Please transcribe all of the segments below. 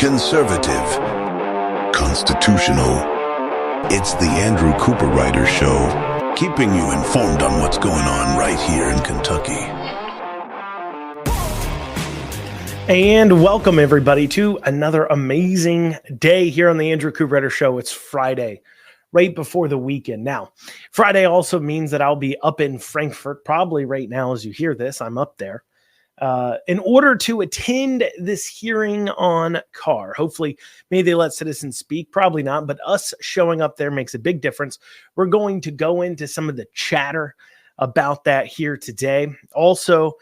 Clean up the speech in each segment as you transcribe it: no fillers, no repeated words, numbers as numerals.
Conservative. Constitutional. It's the Andrew Cooperrider Show, keeping you informed on what's going on right here in Kentucky. And welcome, everybody, to another amazing day here on the Andrew Cooperrider Show. It's Friday, right before the weekend. Now, Friday also means that I'll be up in Frankfort, probably right now as you hear this. I'm up there in order to attend this hearing on Carr. Hopefully, maybe they let citizens speak. Probably not, but us showing up there makes a big difference. We're going to go into some of the chatter about that here today. Also,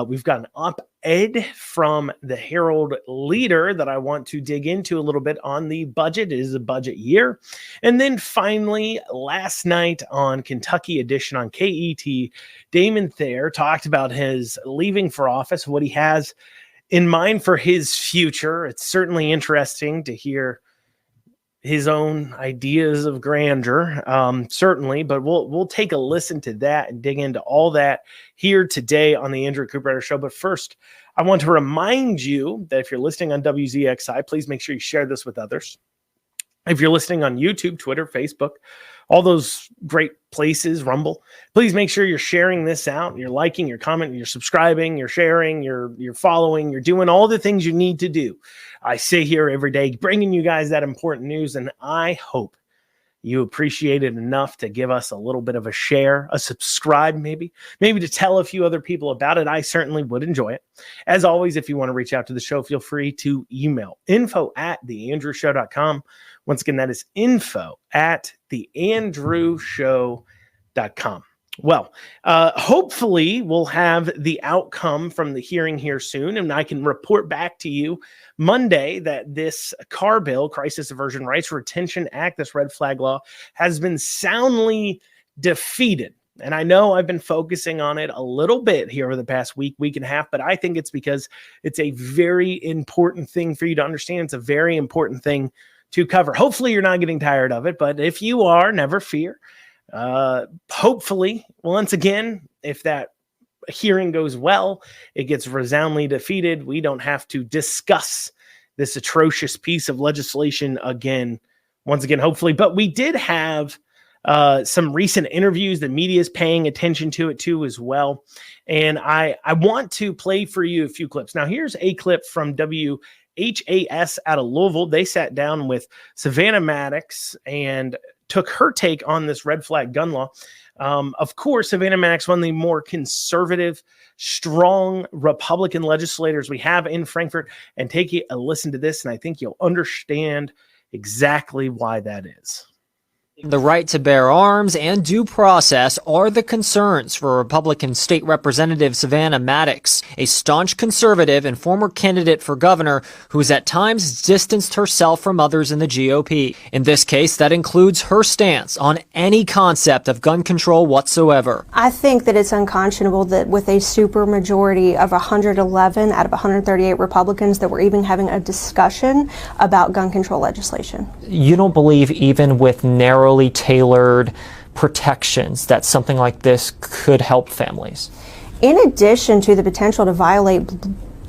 we've got an op-ed from the Herald-Leader that I want to dig into a little bit on the budget. It is a budget year. And then finally, last night on Kentucky Edition on KET, Damon Thayer talked about his leaving for office, what he has in mind for his future. It's certainly interesting to hear his own ideas of grandeur, certainly, but we'll take a listen to that and dig into all that here today on the Andrew Cooperrider Show. But first, I want to remind you that if you're listening on WZXI, please make sure you share this with others. If you're listening on YouTube, Twitter, Facebook, all those great places, Rumble, please make sure you're sharing this out. You're liking, you're commenting, you're subscribing, you're sharing, you're following, you're doing all the things you need to do. I sit here every day bringing you guys that important news, and I hope you appreciate it enough to give us a little bit of a share, a subscribe maybe to tell a few other people about it. I certainly would enjoy it. As always, if you want to reach out to the show, feel free to email info@theandrewshow.com. Once again, that is info@theandrewshow.com. Well, hopefully we'll have the outcome from the hearing here soon, and I can report back to you Monday that this Carr bill, Crisis Aversion Rights Retention Act, this red flag law, has been soundly defeated. And I know I've been focusing on it a little bit here over the past week and a half, but I think it's because it's a very important thing for you to understand. It's a very important thing to cover. Hopefully you're not getting tired of it, but if you are, never fear. Hopefully, once again, if that hearing goes well, it gets resoundingly defeated. We don't have to discuss this atrocious piece of legislation again, once again, hopefully. But we did have some recent interviews. The media is paying attention to it too as well. And I want to play for you a few clips. Now, here's a clip from WHAS out of Louisville. They sat down with Savannah Maddox and took her take on this red flag gun law. Of course, Savannah Maddox, one of the more conservative, strong Republican legislators we have in Frankfort. And take a listen to this, and I think you'll understand exactly why that is. The right to bear arms and due process are the concerns for Republican State Representative Savannah Maddox, a staunch conservative and former candidate for governor who's at times distanced herself from others in the GOP. In this case, that includes her stance on any concept of gun control whatsoever. I think that it's unconscionable that with a supermajority of 111 out of 138 Republicans that we're even having a discussion about gun control legislation. You don't believe even with narrowly tailored protections that something like this could help families? In addition to the potential to violate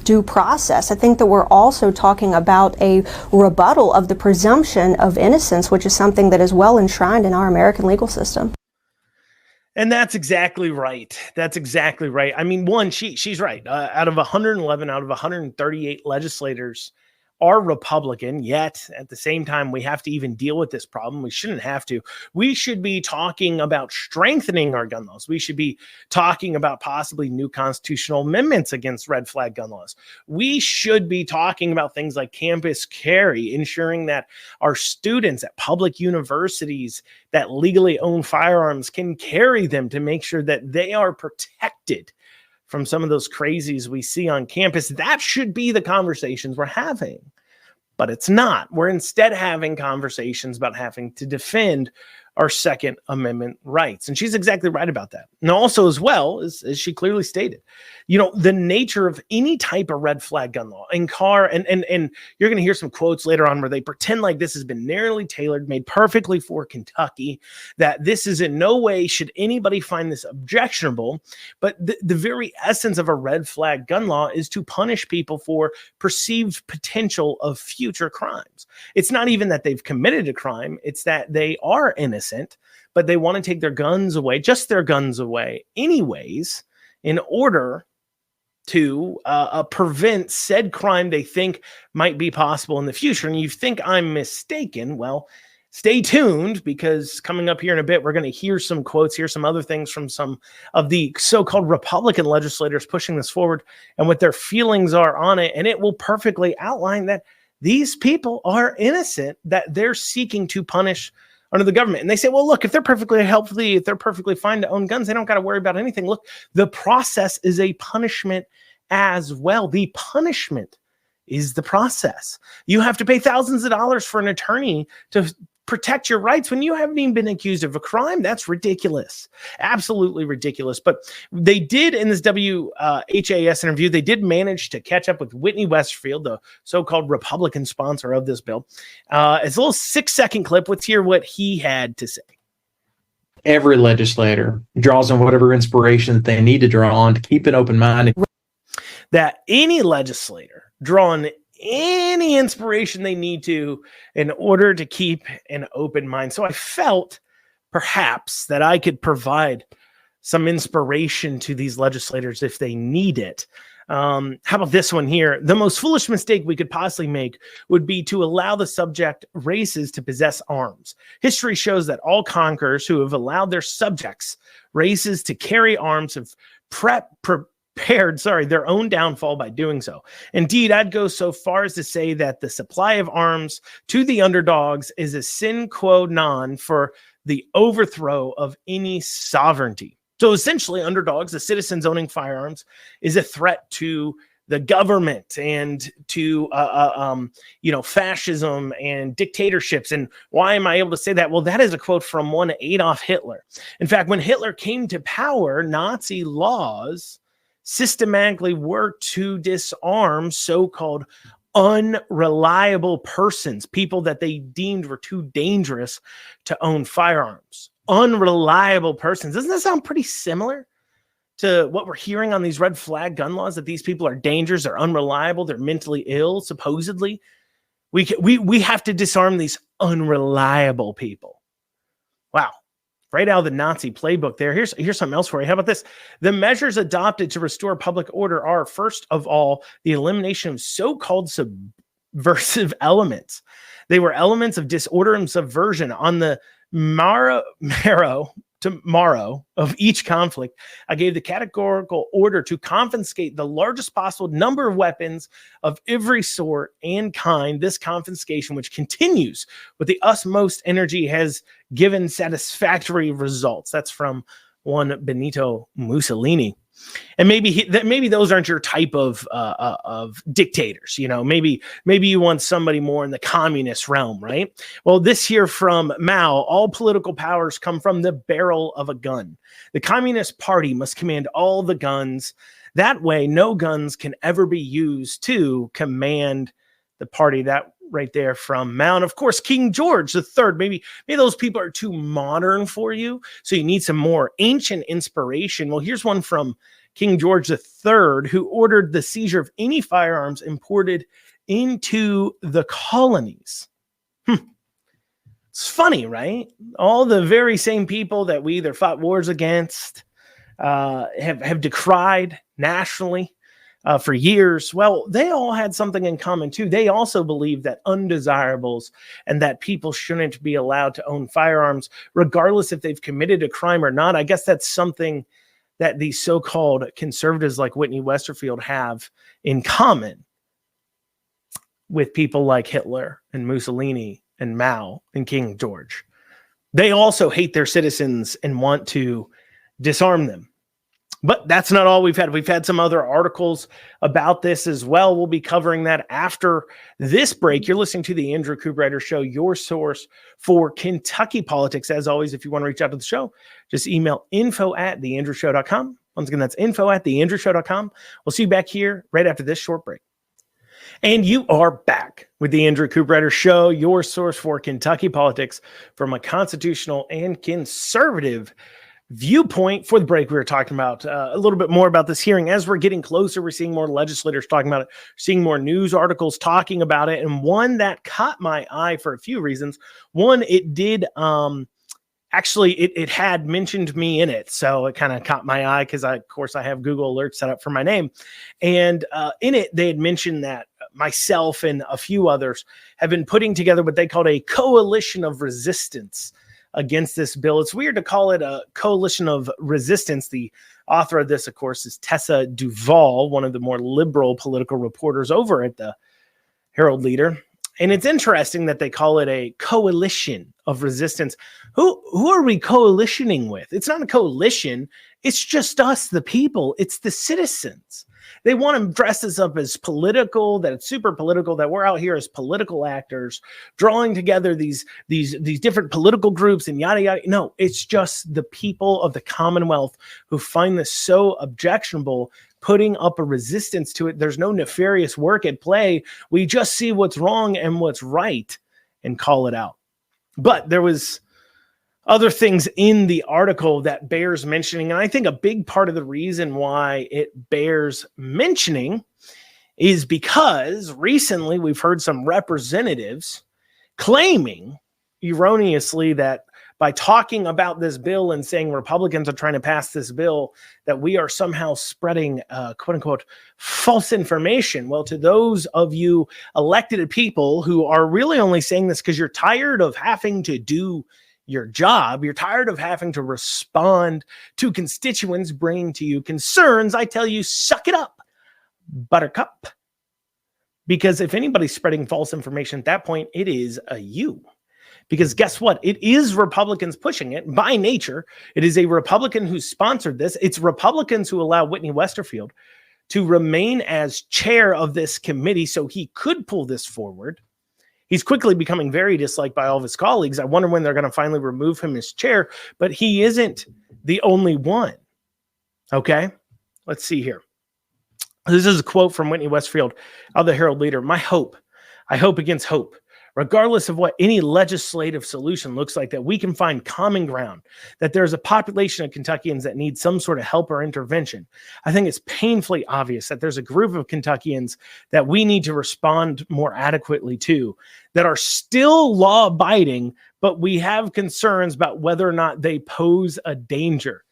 due process, I think that we're also talking about a rebuttal of the presumption of innocence, which is something that is well enshrined in our American legal system. And that's exactly right. That's exactly right. I mean, one, she's right. Out of 111 out of 138 legislators are Republican, yet at the same time, we have to even deal with this problem. We shouldn't have to. We should be talking about strengthening our gun laws. We should be talking about possibly new constitutional amendments against red flag gun laws. We should be talking about things like campus carry, ensuring that our students at public universities that legally own firearms can carry them to make sure that they are protected from some of those crazies we see on campus. That should be the conversations we're having, but it's not. We're instead having conversations about having to defend our Second Amendment rights. And she's exactly right about that. And also, as well, as she clearly stated, the nature of any type of red flag gun law and you're going to hear some quotes later on where they pretend like this has been narrowly tailored, made perfectly for Kentucky, that this is in no way should anybody find this objectionable. But the very essence of a red flag gun law is to punish people for perceived potential of future crimes. It's not even that they've committed a crime. It's that they are innocent, but they want to take their guns away, just their guns away anyways, in order to prevent said crime they think might be possible in the future. And you think I'm mistaken? Well, stay tuned, because coming up here in a bit, we're going to hear some quotes, hear some other things from some of the so-called Republican legislators pushing this forward and what their feelings are on it. And it will perfectly outline that these people are innocent, that they're seeking to punish under the government. And they say, well, look, if they're perfectly healthy, if they're perfectly fine to own guns, they don't got to worry about anything. Look, the process is a punishment as well. The punishment is the process. You have to pay thousands of dollars for an attorney to protect your rights when you haven't even been accused of a crime. That's ridiculous. Absolutely ridiculous. But they did, in this WHAS interview, they did manage to catch up with Whitney Westerfield, the so-called Republican sponsor of this bill. It's a little 6-second clip. Let's hear what he had to say. Every legislator draws on whatever inspiration that they need to draw on to keep an open mind. That any legislator draw on any inspiration they need to in order to keep an open mind. So I felt perhaps that I could provide some inspiration to these legislators if they need it. How about this one here? The most foolish mistake we could possibly make would be to allow the subject races to possess arms. History shows that all conquerors who have allowed their subjects races to carry arms have prepared their own downfall by doing so. Indeed, I'd go so far as to say that the supply of arms to the underdogs is a sine qua non for the overthrow of any sovereignty. So essentially, underdogs, the citizens owning firearms, is a threat to the government and to fascism and dictatorships. And why am I able to say that? Well, that is a quote from one Adolf Hitler. In fact, when Hitler came to power, Nazi laws systematically worked to disarm so-called unreliable persons, people that they deemed were too dangerous to own firearms. Unreliable persons. Doesn't that sound pretty similar to what we're hearing on these red flag gun laws, that these people are dangerous, they're unreliable, they're mentally ill, supposedly? We have to disarm these unreliable people. Wow. Right out of the Nazi playbook there. Here's something else for you. How about this? The measures adopted to restore public order are, first of all, the elimination of so-called subversive elements. They were elements of disorder and subversion on the marrow of each conflict. I gave the categorical order to confiscate the largest possible number of weapons of every sort and kind. This confiscation, which continues with the utmost energy, has given satisfactory results. That's from one Benito Mussolini. And maybe those aren't your type of dictators. Maybe you want somebody more in the communist realm, right? Well, this here from Mao: all political powers come from the barrel of a gun. The Communist Party must command all the guns. That way, no guns can ever be used to command the party. That right there from Mao. And of course, King George III. Maybe those people are too modern for you, so you need some more ancient inspiration. Well, here's one from King George III, who ordered the seizure of any firearms imported into the colonies. It's funny, right? All the very same people that we either fought wars against, have decried nationally for years. Well, they all had something in common too. They also believed that undesirables and that people shouldn't be allowed to own firearms, regardless if they've committed a crime or not. I guess that's something that these so-called conservatives like Whitney Westerfield have in common with people like Hitler and Mussolini and Mao and King George. They also hate their citizens and want to disarm them. But that's not all we've had. We've had some other articles about this as well. We'll be covering that after this break. You're listening to the Andrew Cooperrider Show, your source for Kentucky politics. As always, if you want to reach out to the show, just email info@theandrewshow.com. Once again, that's info@theandrewshow.com. We'll see you back here right after this short break. And you are back with the Andrew Cooperrider Show, your source for Kentucky politics from a constitutional and conservative viewpoint. For the break, we were talking about a little bit more about this hearing. As we're getting closer, we're seeing more legislators talking about it, seeing more news articles talking about it. And one that caught my eye for a few reasons. One, it did actually, it had mentioned me in it. So it kind of caught my eye because of course, I have Google Alerts set up for my name. And in it, they had mentioned that myself and a few others have been putting together what they called a coalition of resistance against this bill. It's weird to call it a coalition of resistance. The author of this, of course, is Tessa Duvall, one of the more liberal political reporters over at the Herald-Leader. And it's interesting that they call it a coalition of resistance. Who are we coalitioning with? It's not a coalition. It's just us, the people. It's the citizens. They want to dress us up as political, that it's super political, that we're out here as political actors, drawing together these different political groups and yada, yada. No, it's just the people of the Commonwealth who find this so objectionable, putting up a resistance to it. There's no nefarious work at play. We just see what's wrong and what's right and call it out. But there was other things in the article that bears mentioning. And I think a big part of the reason why it bears mentioning is because recently we've heard some representatives claiming erroneously that by talking about this bill and saying Republicans are trying to pass this bill, that we are somehow spreading quote unquote false information. Well, to those of you elected people who are really only saying this because you're tired of having to do your job, you're tired of having to respond to constituents bringing to you concerns, I tell you, suck it up, buttercup. Because if anybody's spreading false information at that point, it is you. Because guess what? It is Republicans pushing it by nature. It is a Republican who sponsored this. It's Republicans who allow Whitney Westerfield to remain as chair of this committee so he could pull this forward. He's quickly becoming very disliked by all of his colleagues. I wonder when they're going to finally remove him as chair, but he isn't the only one. Okay, let's see here. This is a quote from Whitney Westfield of the Herald-Leader. I hope against hope, regardless of what any legislative solution looks like, that we can find common ground, that there's a population of Kentuckians that need some sort of help or intervention. I think it's painfully obvious that there's a group of Kentuckians that we need to respond more adequately to, that are still law-abiding, but we have concerns about whether or not they pose a danger.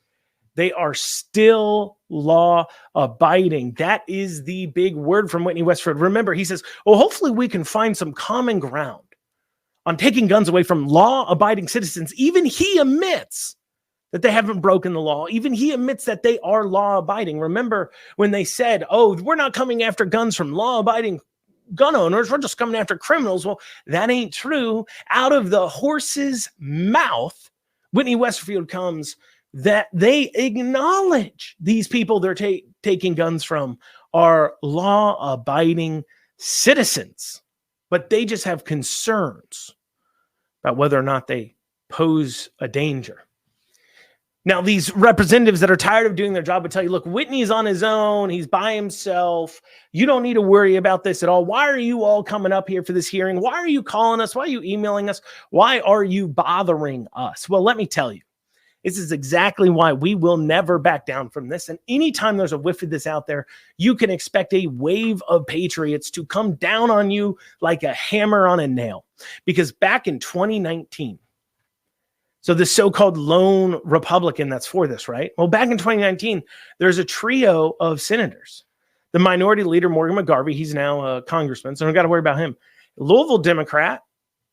They are still law-abiding. That is the big word from Whitney Westfield. Remember, he says, well, hopefully we can find some common ground on taking guns away from law-abiding citizens. Even he admits that they haven't broken the law. Even he admits that they are law-abiding. Remember when they said, oh, we're not coming after guns from law-abiding gun owners, we're just coming after criminals. Well, that ain't true. Out of the horse's mouth, Whitney Westfield comes that they acknowledge these people they're taking guns from are law-abiding citizens, but they just have concerns about whether or not they pose a danger. Now, these representatives that are tired of doing their job would tell you, look, Whitney's on his own. He's by himself. You don't need to worry about this at all. Why are you all coming up here for this hearing? Why are you calling us? Why are you emailing us? Why are you bothering us? Well, let me tell you. This is exactly why we will never back down from this. And anytime there's a whiff of this out there, you can expect a wave of patriots to come down on you like a hammer on a nail. Because back in 2019, so this so-called lone Republican that's for this, right? Well, back in 2019, there's a trio of senators. The minority leader, Morgan McGarvey, he's now a congressman, so don't got to worry about him. Louisville Democrat,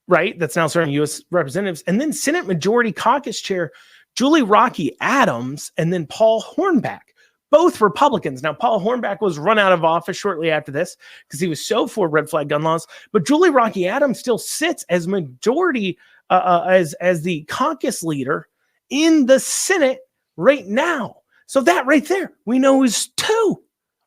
right, that's now serving U.S. representatives. And then Senate Majority Caucus Chair Julie Rocky Adams, and then Paul Hornback, both Republicans. Now, Paul Hornback was run out of office shortly after this because he was so for red flag gun laws. But Julie Rocky Adams still sits as majority, as the caucus leader in the Senate right now. So that right there, we know is 2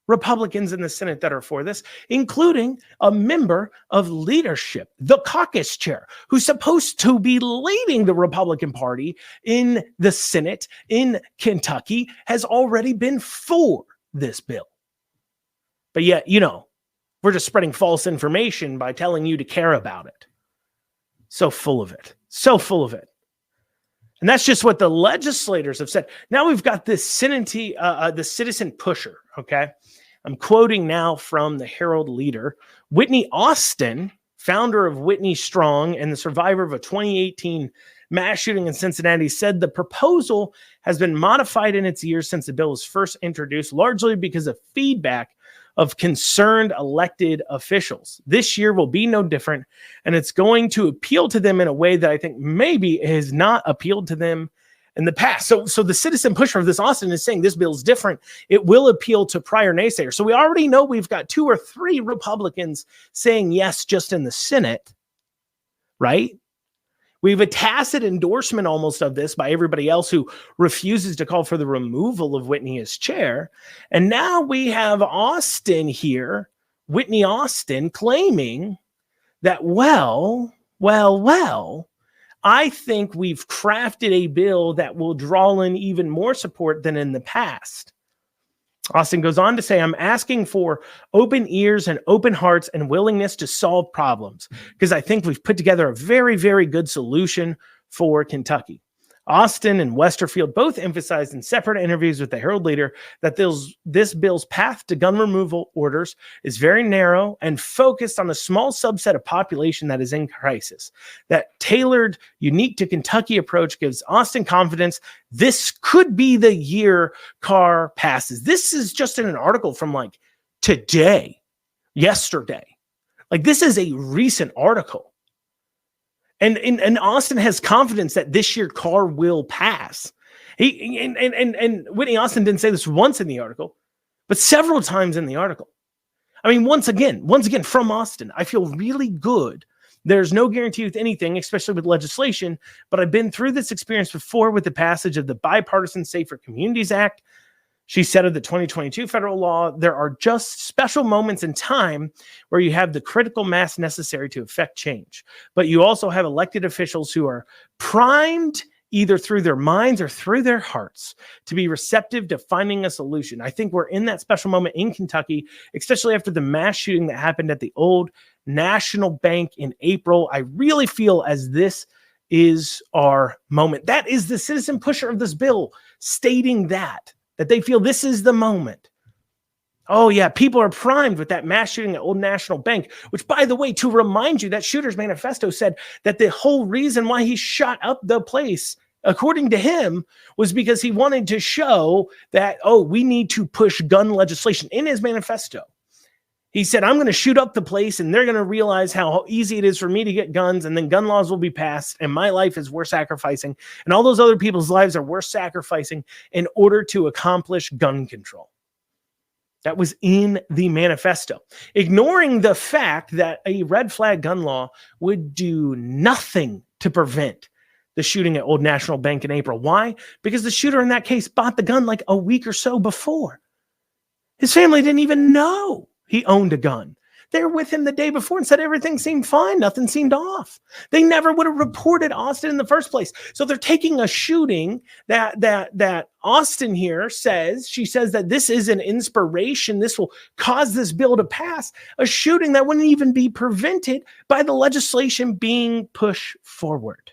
Republicans in the Senate that are for this, including a member of leadership, the caucus chair, who's supposed to be leading the Republican Party in the Senate in Kentucky, has already been for this bill. But yet, we're just spreading false information by telling you to care about it. So full of it. So full of it. And that's just what the legislators have said. Now we've got this the citizen pusher, okay? I'm quoting now from the Herald-Leader. Whitney Austin, founder of Whitney Strong and the survivor of a 2018 mass shooting in Cincinnati, said the proposal has been modified in its years since the bill was first introduced, largely because of feedback of concerned elected officials. This year will be no different, and it's going to appeal to them in a way that I think maybe has not appealed to them in the past. So the citizen pusher of this Austin is saying this bill is different. It will appeal to prior naysayers. So we already know we've got 2 or 3 Republicans saying yes just in the Senate, right? We have a tacit endorsement almost of this by everybody else who refuses to call for the removal of Whitney as chair. And now we have Austin here, Whitney Austin, claiming that, well, I think we've crafted a bill that will draw in even more support than in the past. Austin goes on to say, I'm asking for open ears and open hearts and willingness to solve problems because I think we've put together a very, very good solution for Kentucky. Austin and Westerfield both emphasized in separate interviews with the Herald-Leader that this bill's path to gun removal orders is very narrow and focused on a small subset of population that is in crisis. That tailored, unique to Kentucky approach gives Austin confidence this could be the year Carr passes. This is just in an article from like yesterday. Like this is a recent article. And Austin has confidence that this year Carr will pass. And Whitney Austin didn't say this once in the article, but several times in the article. I mean, once again, from Austin, I feel really good. There's no guarantee with anything, especially with legislation, but I've been through this experience before with the passage of the Bipartisan Safer Communities Act. She said of the 2022 federal law, there are just special moments in time where you have the critical mass necessary to effect change. But you also have elected officials who are primed either through their minds or through their hearts to be receptive to finding a solution. I think we're in that special moment in Kentucky, especially after the mass shooting that happened at the Old National Bank in April. I really feel as this is our moment. That is the citizen pusher of this bill stating that they feel this is the moment. Oh, yeah, people are primed with that mass shooting at Old National Bank, which, by the way, to remind you, that shooter's manifesto said that the whole reason why he shot up the place, according to him, was because he wanted to show that, we need to push gun legislation. In his manifesto, he said, I'm going to shoot up the place and they're going to realize how easy it is for me to get guns, and then gun laws will be passed and my life is worth sacrificing and all those other people's lives are worth sacrificing in order to accomplish gun control. That was in the manifesto, ignoring the fact that a red flag gun law would do nothing to prevent the shooting at Old National Bank in April. Why? Because the shooter in that case bought the gun like a week or so before. His family didn't even know he owned a gun. They were with him the day before and said everything seemed fine. Nothing seemed off. They never would have reported Austin in the first place. So they're taking a shooting that Austin here says, she says that this is an inspiration. This will cause this bill to pass. A shooting that wouldn't even be prevented by the legislation being pushed forward.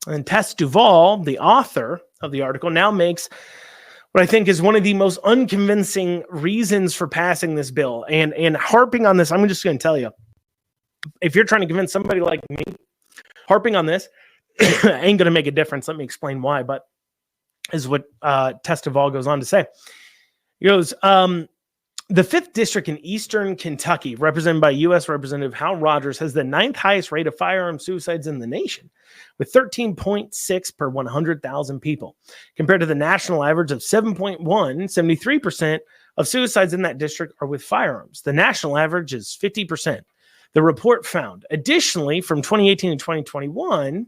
And Tess Duvall, the author of the article, now makes what I think is one of the most unconvincing reasons for passing this bill. And harping on this, I'm just going to tell you, if you're trying to convince somebody like me, harping on this ain't going to make a difference. Let me explain why, but is what Tess Duvall goes on to say. He goes, the 5th District in Eastern Kentucky, represented by U.S. Representative Hal Rogers, has the 9th highest rate of firearm suicides in the nation, with 13.6 per 100,000 people, compared to the national average of 7.1. 73% of suicides in that district are with firearms. The national average is 50%. The report found, additionally, from 2018 to 2021,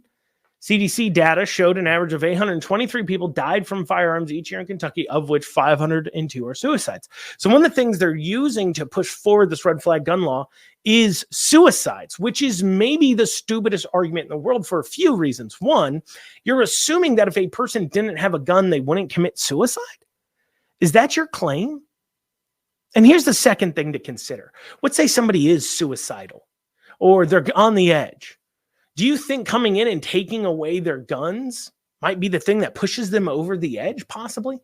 CDC data showed an average of 823 people died from firearms each year in Kentucky, of which 502 are suicides. So one of the things they're using to push forward this red flag gun law is suicides, which is maybe the stupidest argument in the world for a few reasons. One, you're assuming that if a person didn't have a gun, they wouldn't commit suicide. Is that your claim? And here's the second thing to consider. Let's say somebody is suicidal or they're on the edge. Do you think coming in and taking away their guns might be the thing that pushes them over the edge, possibly?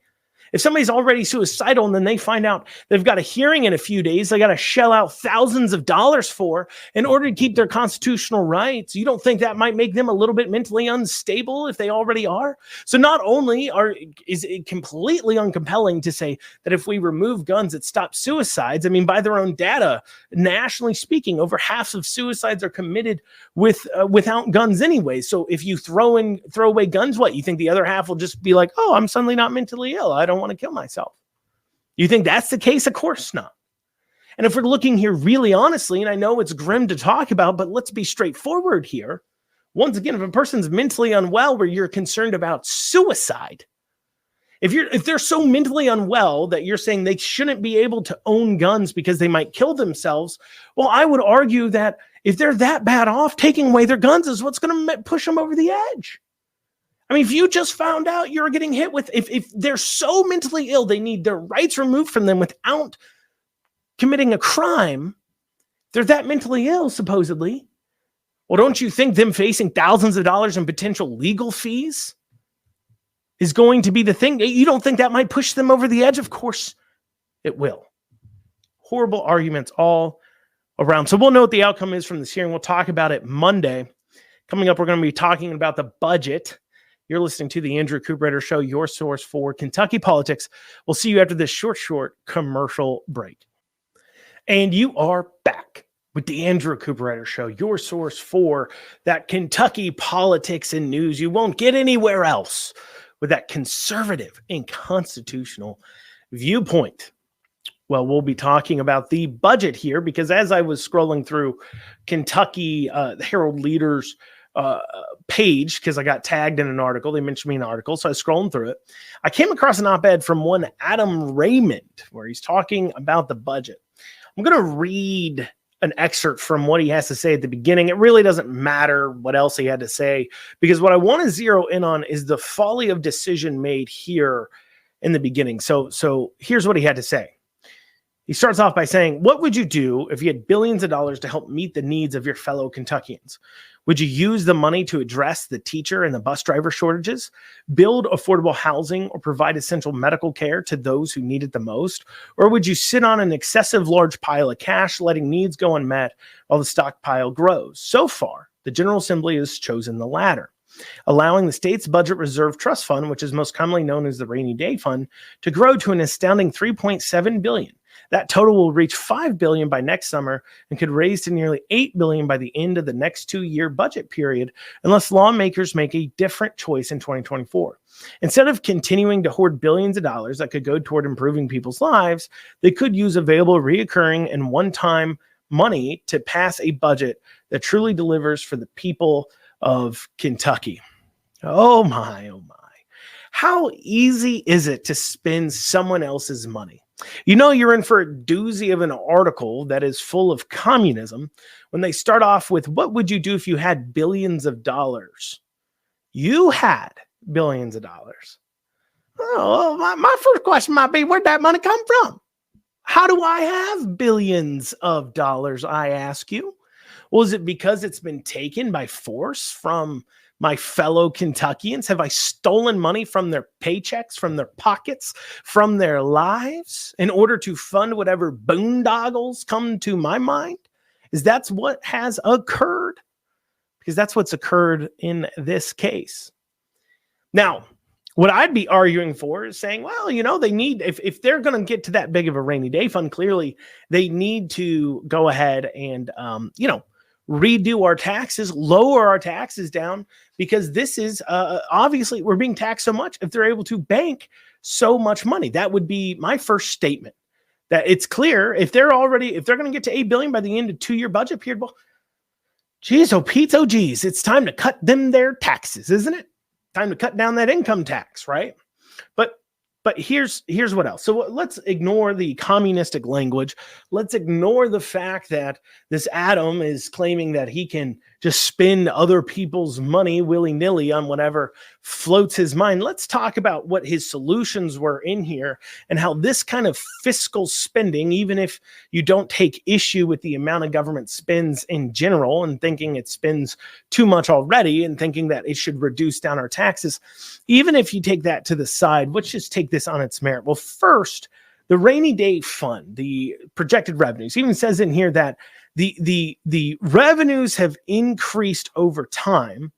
If somebody's already suicidal and then they find out they've got a hearing in a few days, they got to shell out thousands of dollars for in order to keep their constitutional rights, you don't think that might make them a little bit mentally unstable if they already are? So not only is it completely uncompelling to say that if we remove guns, it stops suicides. I mean, by their own data, nationally speaking, over half of suicides are committed without guns anyway. So if you throw away guns, what, you think the other half will just be like, oh, I'm suddenly not mentally ill, I don't want to kill myself? You think that's the case? Of course not. And if we're looking here really honestly, and I know it's grim to talk about, but let's be straightforward here. Once again, if a person's mentally unwell where you're concerned about suicide, if they're so mentally unwell that you're saying they shouldn't be able to own guns because they might kill themselves, well, I would argue that if they're that bad off, taking away their guns is what's going to push them over the edge. I mean, if you just found out you're getting hit with, if they're so mentally ill, they need their rights removed from them without committing a crime, they're that mentally ill, supposedly. Well, don't you think them facing thousands of dollars in potential legal fees is going to be the thing? You don't think that might push them over the edge? Of course it will. Horrible arguments all around. So we'll know what the outcome is from this hearing. We'll talk about it Monday. Coming up, we're going to be talking about the budget. You're listening to the Andrew Cooperrider Show, your source for Kentucky politics. We'll see you after this short commercial break. And you are back with the Andrew Cooperrider Show, your source for that Kentucky politics and news you won't get anywhere else, with that conservative and constitutional viewpoint. Well, we'll be talking about the budget here because as I was scrolling through Kentucky Herald-Leader's page, because I got tagged in an article, they mentioned me in an article, so I was scrolling through it. I came across an op-ed from one Adam Raymond where he's talking about the budget. I'm going to read an excerpt from what he has to say at the beginning. It really doesn't matter what else he had to say, because what I want to zero in on is the folly of decision made here in the beginning. So here's what he had to say. He starts off by saying, what would you do if you had billions of dollars to help meet the needs of your fellow Kentuckians? Would you use the money to address the teacher and the bus driver shortages, build affordable housing, or provide essential medical care to those who need it the most? Or would you sit on an excessive large pile of cash, letting needs go unmet while the stockpile grows? So far, the General Assembly has chosen the latter, allowing the state's budget reserve trust fund, which is most commonly known as the rainy day fund, to grow to an astounding $3.7 billion. That total will reach $5 billion by next summer and could raise to nearly $8 billion by the end of the next 2-year budget period, unless lawmakers make a different choice in 2024. Instead of continuing to hoard billions of dollars that could go toward improving people's lives, they could use available reoccurring and one-time money to pass a budget that truly delivers for the people of Kentucky. Oh my, oh my. How easy is it to spend someone else's money? You know you're in for a doozy of an article that is full of communism when they start off with, what would you do if you had billions of dollars? You had billions of dollars. Oh, my first question might be, where'd that money come from? How do I have billions of dollars, I ask you? Well, is it because it's been taken by force from my fellow Kentuckians? Have I stolen money from their paychecks, from their pockets, from their lives in order to fund whatever boondoggles come to my mind? Is that what has occurred? Because that's what's occurred in this case. Now, what I'd be arguing for is saying, well, you know, they need, if they're going to get to that big of a rainy day fund, clearly they need to go ahead and, redo our taxes, lower our taxes down, because this is obviously we're being taxed so much. If they're able to bank so much money, that would be my first statement, that it's clear if they're going to get to $8 billion by the end of 2-year budget period, well, geez, oh Pete, oh geez, it's time to cut them their taxes, isn't it? Time to cut down that income tax, right? But here's what else. So let's ignore the communistic language. Let's ignore the fact that this Adam is claiming that he can just spend other people's money willy-nilly on whatever floats his mind. Let's talk about what his solutions were in here and how this kind of fiscal spending, even if you don't take issue with the amount of government spends in general and thinking it spends too much already and thinking that it should reduce down our taxes, even if you take that to the side, let's just take this on its merit. Well, first, the rainy day fund, the projected revenues, even says in here that the revenues have increased over time.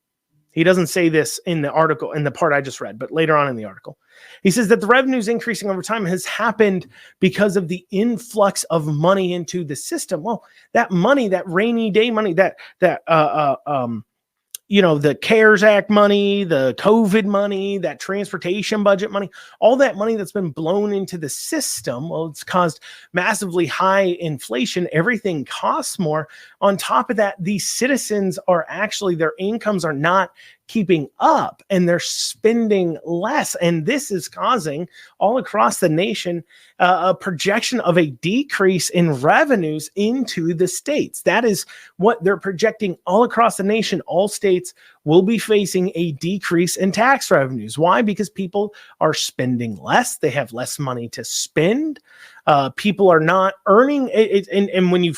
He doesn't say this in the article, in the part I just read, but later on in the article, he says that the revenues increasing over time has happened because of the influx of money into the system. Well, that money, that rainy day money, the CARES Act money, the COVID money, that transportation budget money, all that money that's been blown into the system, well, it's caused massively high inflation. Everything costs more. On top of that, these citizens are actually, their incomes are not keeping up and they're spending less. And this is causing all across the nation a projection of a decrease in revenues into the states. That is what they're projecting all across the nation. All states will be facing a decrease in tax revenues. Why? Because people are spending less. They have less money to spend. People are not earning it. And when you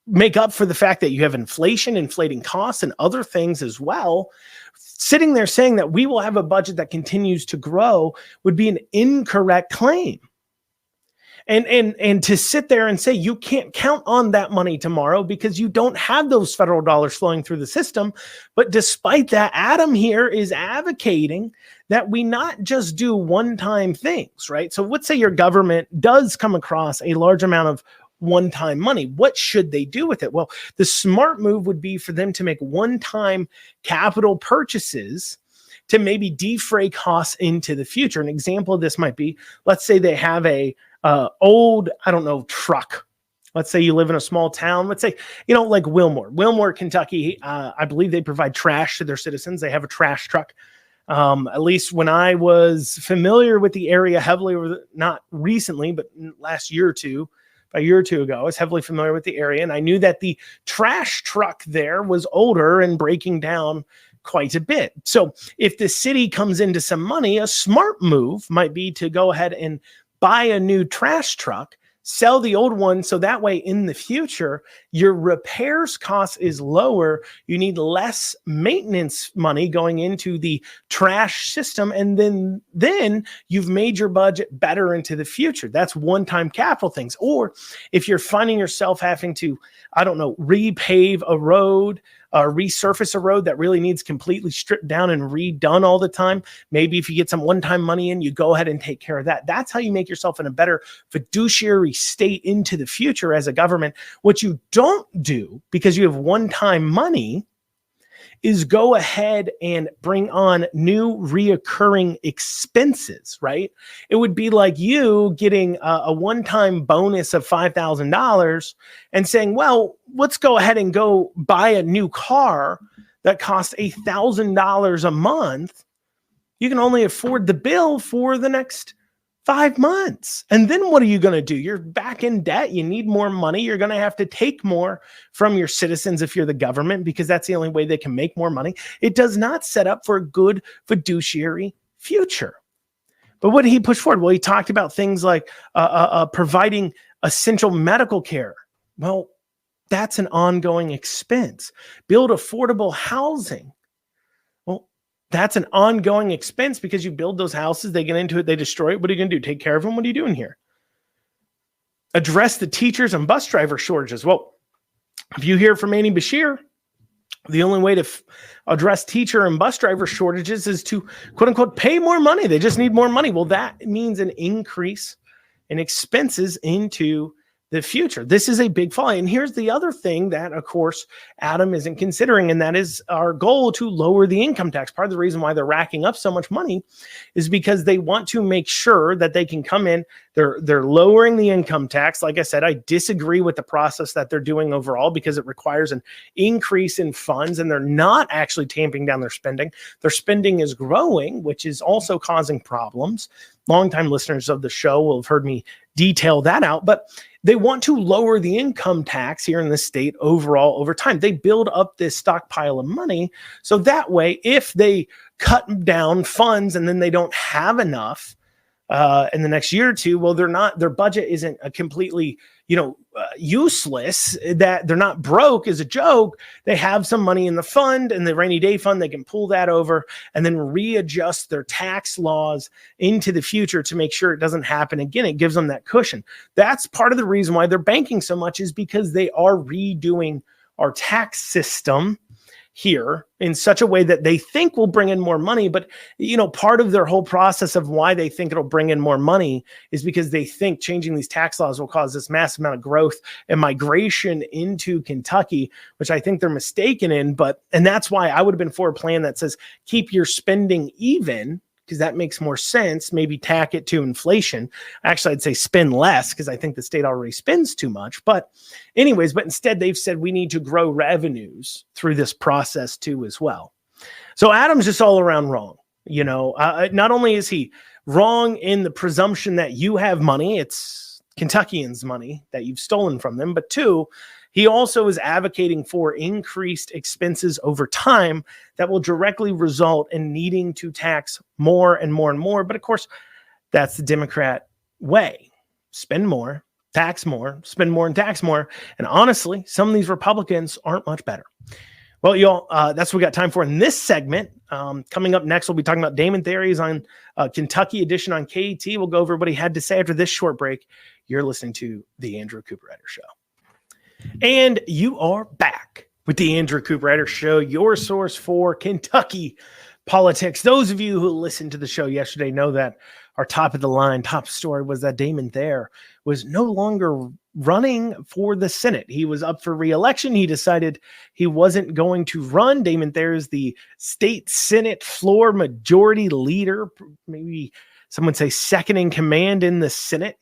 make up for the fact that you have inflation, inflating costs, and other things as well, sitting there saying that we will have a budget that continues to grow would be an incorrect claim. And to sit there and say you can't count on that money tomorrow because you don't have those federal dollars flowing through the system. But despite that, Adam here is advocating that we not just do one-time things, right? So let's say your government does come across a large amount of one-time money. What should they do with it? Well, the smart move would be for them to make one-time capital purchases to maybe defray costs into the future. An example of this might be, let's say they have a old, truck. Let's say you live in a small town. Let's say, like Wilmore, Kentucky. I believe they provide trash to their citizens. They have a trash truck. At least when I was familiar with the area heavily, not recently, but last year or two, a year or two ago, I was heavily familiar with the area, and I knew that the trash truck there was older and breaking down quite a bit. So if the city comes into some money, a smart move might be to go ahead and buy a new trash truck, sell the old one, so that way in the future, your repairs cost is lower. You need less maintenance money going into the trash system, and then you've made your budget better into the future. That's one-time capital things. Or if you're finding yourself having to, repave a road, resurface a road that really needs completely stripped down and redone all the time. Maybe if you get some one-time money in, you go ahead and take care of that. That's how you make yourself in a better fiduciary state into the future as a government. What you don't do, because you have one-time money, is go ahead and bring on new reoccurring expenses, right? It would be like you getting a one-time bonus of $5,000 and saying, well, let's go ahead and go buy a new car that costs $1,000 a month. You can only afford the bill for the next 5 months. And then what are you going to do? You're back in debt. You need more money. You're going to have to take more from your citizens if you're the government, because that's the only way they can make more money. It does not set up for a good fiduciary future. But what did he push forward? Well, he talked about things like providing essential medical care. Well, that's an ongoing expense. Build affordable housing. That's an ongoing expense because you build those houses, they get into it, they destroy it. What are you going to do? Take care of them? What are you doing here? Address the teachers and bus driver shortages. Well, if you hear from Andy Bashir, the only way to address teacher and bus driver shortages is to, quote unquote, pay more money. They just need more money. Well, that means an increase in expenses into the future. This is a big flaw. And here's the other thing that, of course, Adam isn't considering, and that is our goal to lower the income tax. Part of the reason why they're racking up so much money is because they want to make sure that they can come in. They're lowering the income tax. Like I said, I disagree with the process that they're doing overall because it requires an increase in funds, and they're not actually tamping down their spending. Their spending is growing, which is also causing problems. Longtime listeners of the show will have heard me detail that out, but they want to lower the income tax here in the state overall over time. They build up this stockpile of money. So that way, if they cut down funds and then they don't have enough in the next year or two, well, their budget isn't a completely, useless, that they're not broke is a joke. They have some money in the fund, and the rainy day fund, they can pull that over and then readjust their tax laws into the future to make sure it doesn't happen again. It gives them that cushion. That's part of the reason why they're banking so much, is because they are redoing our tax system here in such a way that they think will bring in more money. But, part of their whole process of why they think it'll bring in more money is because they think changing these tax laws will cause this massive amount of growth and migration into Kentucky, which I think they're mistaken in. And that's why I would have been for a plan that says keep your spending even, because that makes more sense. Maybe tack it to inflation. Actually, I'd say spend less, because I think the state already spends too much. But instead they've said we need to grow revenues through this process too as well. So Adam's just all around wrong. Not only is he wrong in the presumption that you have money, it's Kentuckians' money that you've stolen from them, but two, he also is advocating for increased expenses over time that will directly result in needing to tax more and more and more. But of course, that's the Democrat way. Spend more, tax more, spend more and tax more. And honestly, some of these Republicans aren't much better. Well, y'all, that's what we got time for in this segment. Coming up next, we'll be talking about Damon Thayer. He's on Kentucky edition on KET. We'll go over what he had to say after this short break. You're listening to The Andrew Cooperrider Show. And you are back with the Andrew Cooperrider Show, your source for Kentucky politics. Those of you who listened to the show yesterday know that our top story was that Damon Thayer was no longer running for the Senate. He was up for reelection. He decided he wasn't going to run. Damon Thayer is the state Senate floor majority leader, maybe some would say second in command in the Senate.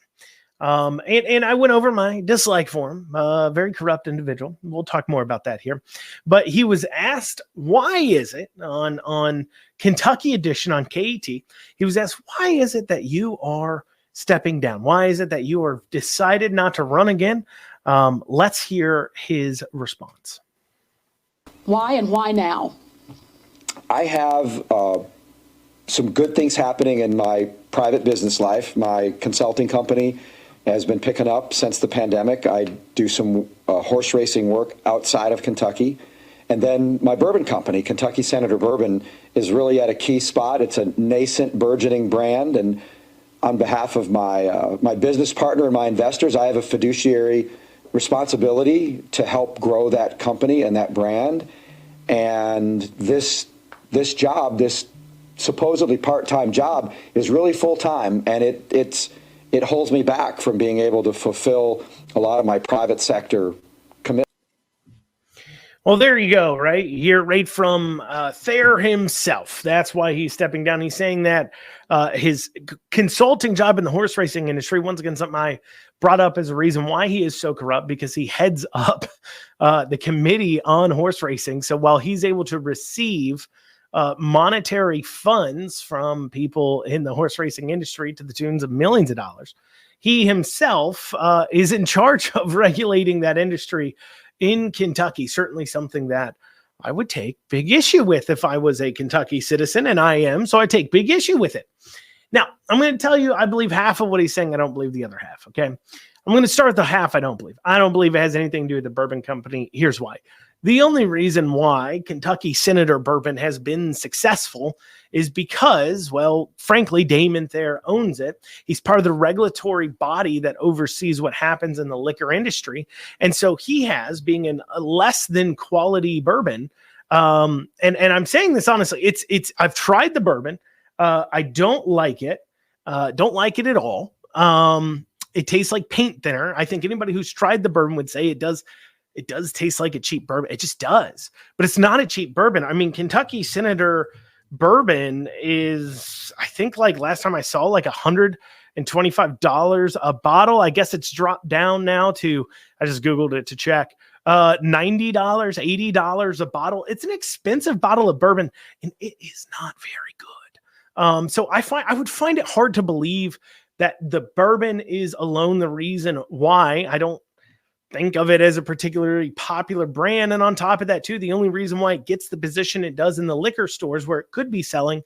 And I went over my dislike for him, very corrupt individual. We'll talk more about that here, but he was asked, why is it on Kentucky edition on KET? He was asked, why is it that you are stepping down? Why is it that you are decided not to run again? Let's hear his response. Why and why now? I have, some good things happening in my private business life. My consulting company has been picking up since the pandemic. I do some horse racing work outside of Kentucky. And then my bourbon company, Kentucky Senator Bourbon, is really at a key spot. It's a nascent, burgeoning brand. And on behalf of my business partner and my investors, I have a fiduciary responsibility to help grow that company and that brand. And this job, this supposedly part-time job, is really full-time, and it holds me back from being able to fulfill a lot of my private sector commitments. Well, there you go, right? You hear right from Thayer himself. That's why he's stepping down. He's saying that his consulting job in the horse racing industry, once again, something I brought up as a reason why he is so corrupt, because he heads up the committee on horse racing. So while he's able to receive monetary funds from people in the horse racing industry to the tunes of millions of dollars, he himself is in charge of regulating that industry in Kentucky. Certainly something that I would take big issue with if I was a Kentucky citizen, and I am, so I take big issue with it. Now, I'm going to tell you, I believe half of what he's saying. I don't believe the other half, okay? I'm going to start with the half I don't believe. I don't believe it has anything to do with the bourbon company. Here's why. The only reason why Kentucky Senator Bourbon has been successful is because, well, frankly, Damon Thayer owns it. He's part of the regulatory body that oversees what happens in the liquor industry. And so he has, being a less than quality bourbon, and I'm saying this honestly, I've tried the bourbon. I don't like it. Don't like it at all. It tastes like paint thinner. I think anybody who's tried the bourbon would say it does taste like a cheap bourbon. It just does. But it's not a cheap bourbon. I mean, Kentucky Senator bourbon is, I think, like last time I saw, like $125 a bottle. I guess it's dropped down now to, I just Googled it to check, $90, $80 a bottle. It's an expensive bottle of bourbon, and it is not very good. So I would find it hard to believe that the bourbon is alone the reason why. I don't think of it as a particularly popular brand. And on top of that, too, the only reason why it gets the position it does in the liquor stores where it could be selling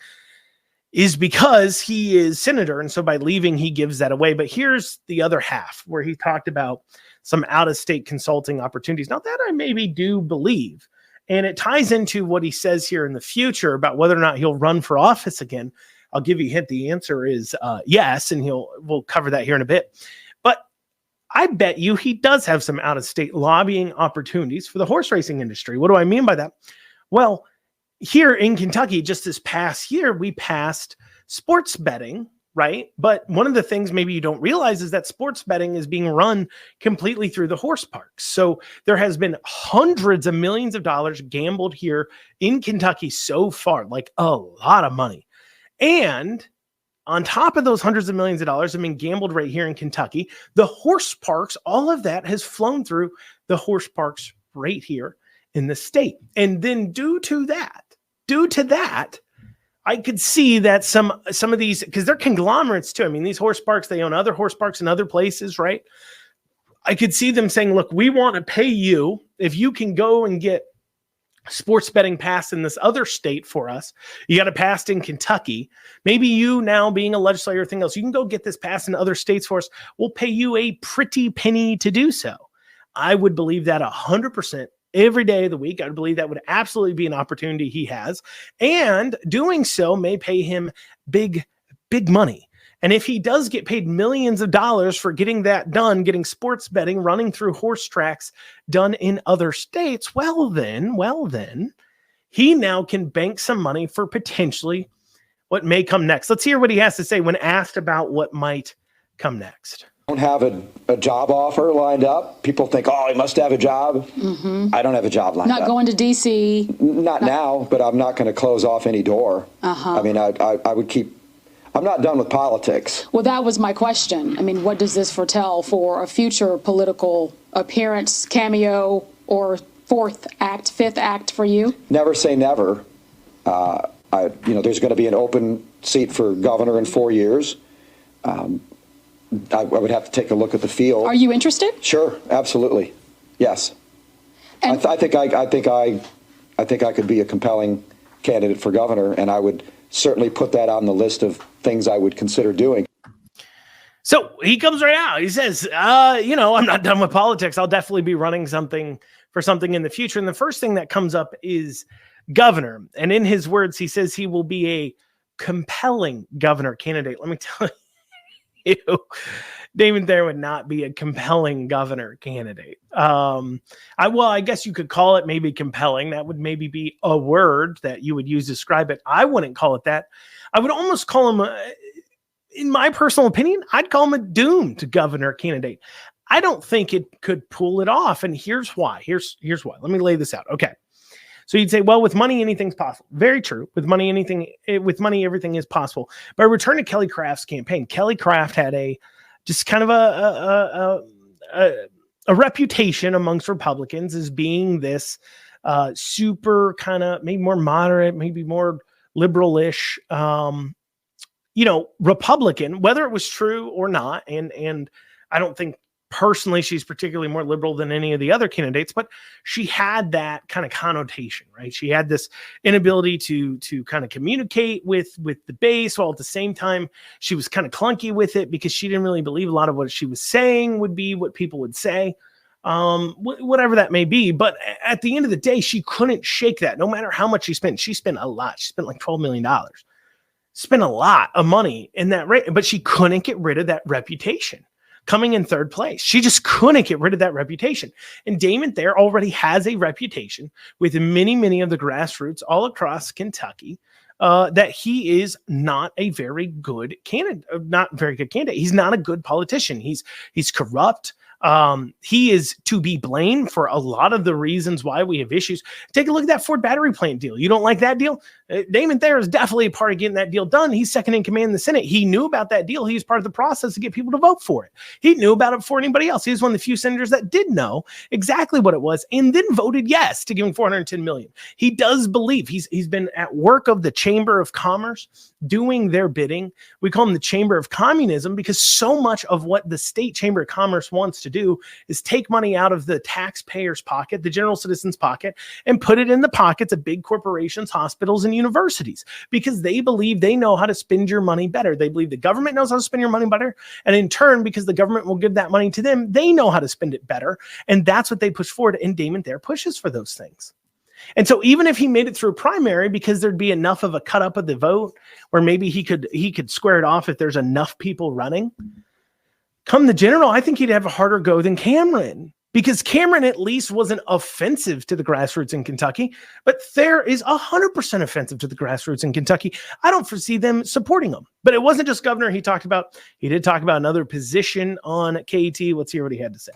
is because he is senator. And so by leaving, he gives that away. But here's the other half where he talked about some out-of-state consulting opportunities. Now, that I maybe do believe. And it ties into what he says here in the future about whether or not he'll run for office again. I'll give you a hint. The answer is yes, and we'll cover that here in a bit. But I bet you he does have some out-of-state lobbying opportunities for the horse racing industry. What do I mean by that? Well, here in Kentucky, just this past year, we passed sports betting, right? But one of the things maybe you don't realize is that sports betting is being run completely through the horse parks. So there has been hundreds of millions of dollars gambled here in Kentucky so far, like a lot of money. And on top of those hundreds of millions of dollars have been gambled right here in Kentucky, the horse parks, all of that has flown through the horse parks right here in the state. And then due to that, I could see that some of these, because they're conglomerates too. I mean, these horse parks, they own other horse parks in other places, right? I could see them saying, look, we want to pay you if you can go and get sports betting passed in this other state for us. You got it passed in Kentucky. Maybe you now being a legislator or anything else, you can go get this passed in other states for us. We'll pay you a pretty penny to do so. I would believe that 100% every day of the week. I would believe that would absolutely be an opportunity he has. And doing so may pay him big, big money. And if he does get paid millions of dollars for getting that done, getting sports betting, running through horse tracks done in other states, well then, he now can bank some money for potentially what may come next. Let's hear what he has to say when asked about what might come next. I don't have a job offer lined up. People think, oh, he must have a job. Mm-hmm. I don't have a job lined up. Not going to D.C. Not now, but I'm not going to close off any door. I mean, I would keep. I'm not done with politics. Well, that was my question. I mean, what does this foretell for a future political appearance, cameo, or fifth act for you? Never say never. There's going to be an open seat for governor in 4 years. I would have to take a look at the field. Are you interested? Sure, absolutely, yes. And I think I could be a compelling candidate for governor, and I would certainly put that on the list of things I would consider doing. So he comes right out. He says, I'm not done with politics. I'll definitely be running for something in the future. And the first thing that comes up is governor. And in his words, he says he will be a compelling governor candidate. Let me tell you, Damon Thayer would not be a compelling governor candidate. I guess you could call it maybe compelling. That would maybe be a word that you would use to describe it. I wouldn't call it that. I would almost call him, in my personal opinion, I'd call him a doomed governor candidate. I don't think it could pull it off. And here's why. Here's why. Let me lay this out. Okay. So you'd say, well, with money, anything's possible. Very true. With money, everything is possible. But I return to Kelly Craft's campaign. Kelly Craft had just kind of a reputation amongst Republicans as being this super kind of maybe more moderate, maybe more liberal-ish, Republican, whether it was true or not. And I don't think personally she's particularly more liberal than any of the other candidates, but she had that kind of connotation, right? She had this inability to kind of communicate with the base, while at the same time she was kind of clunky with it because she didn't really believe a lot of what she was saying would be what people would say, whatever that may be. But at the end of the day, she couldn't shake that no matter how much she spent. She spent a lot. She spent like $12 million. Spent a lot of money in that rate, but she couldn't get rid of that reputation. Coming in third place, she just couldn't get rid of that reputation. And Damon Thayer already has a reputation with many of the grassroots all across Kentucky that he is not a very good candidate, He's not a good politician. He's corrupt. He is to be blamed for a lot of the reasons why we have issues. Take a look at that Ford battery plant deal. You don't like that deal? Damon Thayer is definitely a part of getting that deal done. He's second in command in the Senate. He knew about that deal. He was part of the process to get people to vote for it. He knew about it before anybody else. He was one of the few senators that did know exactly what it was and then voted yes to giving $410 million. He does believe he's been at work of the Chamber of Commerce doing their bidding. We call him the Chamber of Communism because so much of what the state Chamber of Commerce wants to do is take money out of the taxpayer's pocket, the general citizen's pocket, and put it in the pockets of big corporations, hospitals, and universities because they believe they know how to spend your money better. They believe the government knows how to spend your money better. And in turn, because the government will give that money to them, they know how to spend it better. And that's what they push forward. And Damon Thayer pushes for those things. And so even if he made it through a primary, because there'd be enough of a cut up of the vote, or maybe he could square it off if there's enough people running, come the general, I think he'd have a harder go than Cameron, because Cameron at least wasn't offensive to the grassroots in Kentucky, but Thayer is 100% offensive to the grassroots in Kentucky. I don't foresee them supporting him. But it wasn't just governor he talked about. He did talk about another position on KET. Let's hear what he had to say.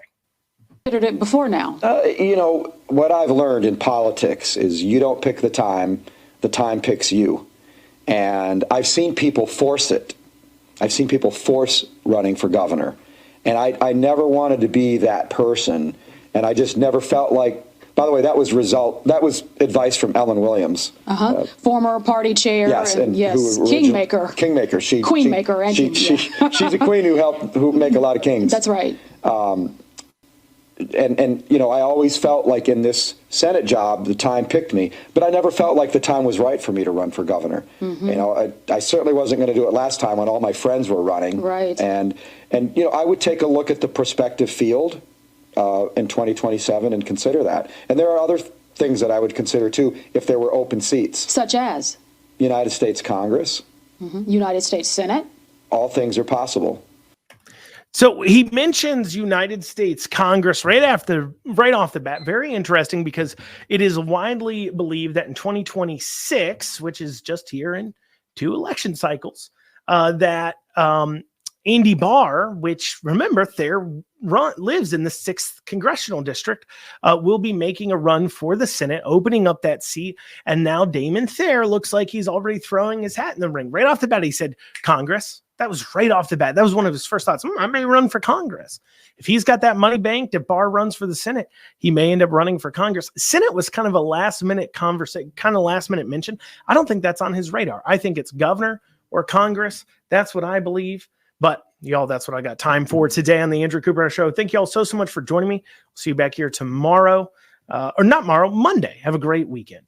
Considered it before now. What I've learned in politics is you don't pick the time picks you. And I've seen people force it. I've seen people force running for governor. And I never wanted to be that person. And I just never felt like, by the way, that was advice from Ellen Williams. Former party chair. Yes, and yes, Kingmaker. Queenmaker. She's a queen who make a lot of kings. That's right. And I always felt like in this Senate job, the time picked me, but I never felt like the time was right for me to run for governor. I certainly wasn't going to do it last time when all my friends were running. Right. And I would take a look at the prospective field in 2027 and consider that. And there are other things that I would consider too if there were open seats. Such as? United States Congress. United States Senate. All things are possible. So he mentions United States Congress right off the bat. Very interesting because it is widely believed that in 2026, which is just here in 2 election cycles, that Andy Barr, which remember Thayer lives in the 6th congressional district, will be making a run for the Senate, opening up that seat. And now Damon Thayer looks like he's already throwing his hat in the ring. Right off the bat, he said Congress. That was right off the bat. That was one of his first thoughts. I may run for Congress. If he's got that money banked, if Barr runs for the Senate, he may end up running for Congress. Senate was kind of a last-minute conversation, kind of last-minute mention. I don't think that's on his radar. I think it's governor or Congress. That's what I believe. But y'all, that's what I got time for today on the Andrew Cooper Show. Thank you all so much for joining me. We'll see you back here tomorrow, or not tomorrow, Monday. Have a great weekend.